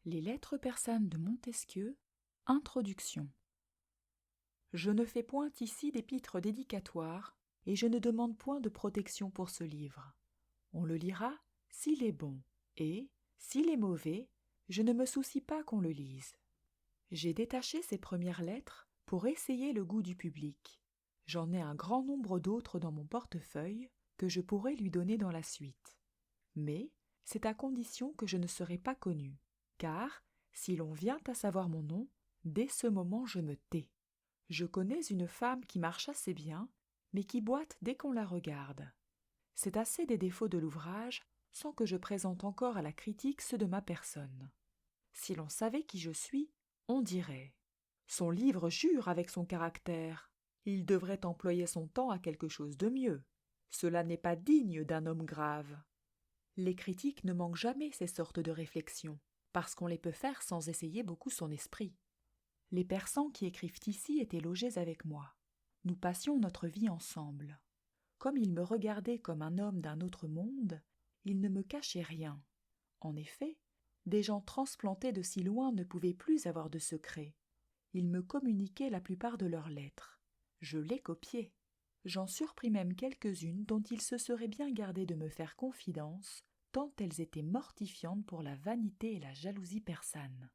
Les lettres persanes de Montesquieu, Introduction. Je ne fais point ici d'épître dédicatoire, et je ne demande point de protection pour ce livre. On le lira s'il est bon, et, s'il est mauvais, je ne me soucie pas qu'on le lise. J'ai détaché ces premières lettres pour essayer le goût du public. J'en ai un grand nombre d'autres dans mon portefeuille que je pourrais lui donner dans la suite. Mais c'est à condition que je ne serai pas connu, car, si l'on vient à savoir mon nom, dès ce moment je me tais. Je connais une femme qui marche assez bien, mais qui boite dès qu'on la regarde. C'est assez des défauts de l'ouvrage, sans que je présente encore à la critique ceux de ma personne. Si l'on savait qui je suis, on dirait « Son livre jure avec son caractère. Il devrait employer son temps à quelque chose de mieux. Cela n'est pas digne d'un homme grave. » Les critiques ne manquent jamais ces sortes de réflexions, parce qu'on les peut faire sans essayer beaucoup son esprit. Les persans qui écrivent ici étaient logés avec moi. Nous passions notre vie ensemble. Comme ils me regardaient comme un homme d'un autre monde, ils ne me cachaient rien. En effet, des gens transplantés de si loin ne pouvaient plus avoir de secrets. Ils me communiquaient la plupart de leurs lettres. Je les copiais. J'en surpris même quelques-unes dont ils se seraient bien gardés de me faire confidence, tant elles étaient mortifiantes pour la vanité et la jalousie persane.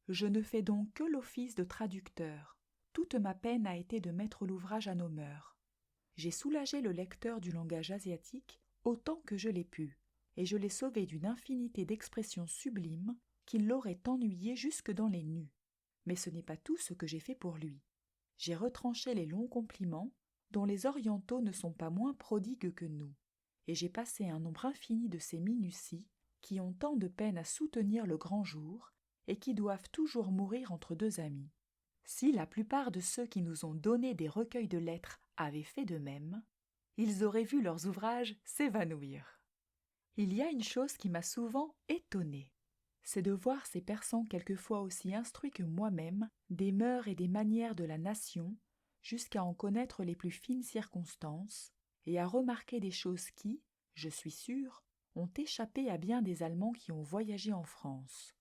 Je ne fais donc que l'office de traducteur. Toute ma peine a été de mettre l'ouvrage à nos mœurs. J'ai soulagé le lecteur du langage asiatique autant que je l'ai pu, et je l'ai sauvé d'une infinité d'expressions sublimes qui l'auraient ennuyé jusque dans les nus. Mais ce n'est pas tout ce que j'ai fait pour lui. J'ai retranché les longs compliments, dont les orientaux ne sont pas moins prodigues que nous, et j'ai passé un nombre infini de ces minuties qui ont tant de peine à soutenir le grand jour et qui doivent toujours mourir entre deux amis. Si la plupart de ceux qui nous ont donné des recueils de lettres avaient fait de même, ils auraient vu leurs ouvrages s'évanouir. Il y a une chose qui m'a souvent étonnée, c'est de voir ces persans quelquefois aussi instruits que moi-même des mœurs et des manières de la nation, jusqu'à en connaître les plus fines circonstances, et à remarquer des choses qui, je suis sûr, ont échappé à bien des Allemands qui ont voyagé en France.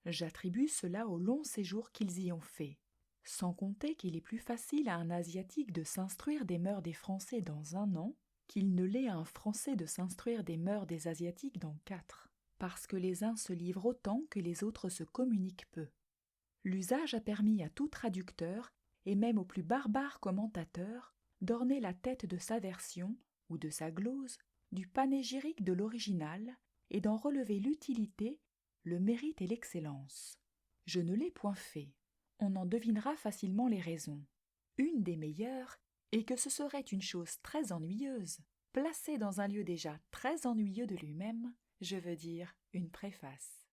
J'attribue cela au long séjour qu'ils y ont fait, sans compter qu'il est plus facile à un Asiatique de s'instruire des mœurs des Français dans 1 an qu'il ne l'est à un Français de s'instruire des mœurs des Asiatiques dans 4, parce que les uns se livrent autant que les autres se communiquent peu. L'usage a permis à tout traducteur, et même au plus barbare commentateur, d'orner la tête de sa version, ou de sa glose, du panégyrique de l'original, et d'en relever l'utilité, le mérite et l'excellence. Je ne l'ai point fait. On en devinera facilement les raisons. Une des meilleures est que ce serait une chose très ennuyeuse, placée dans un lieu déjà très ennuyeux de lui-même, je veux dire une préface.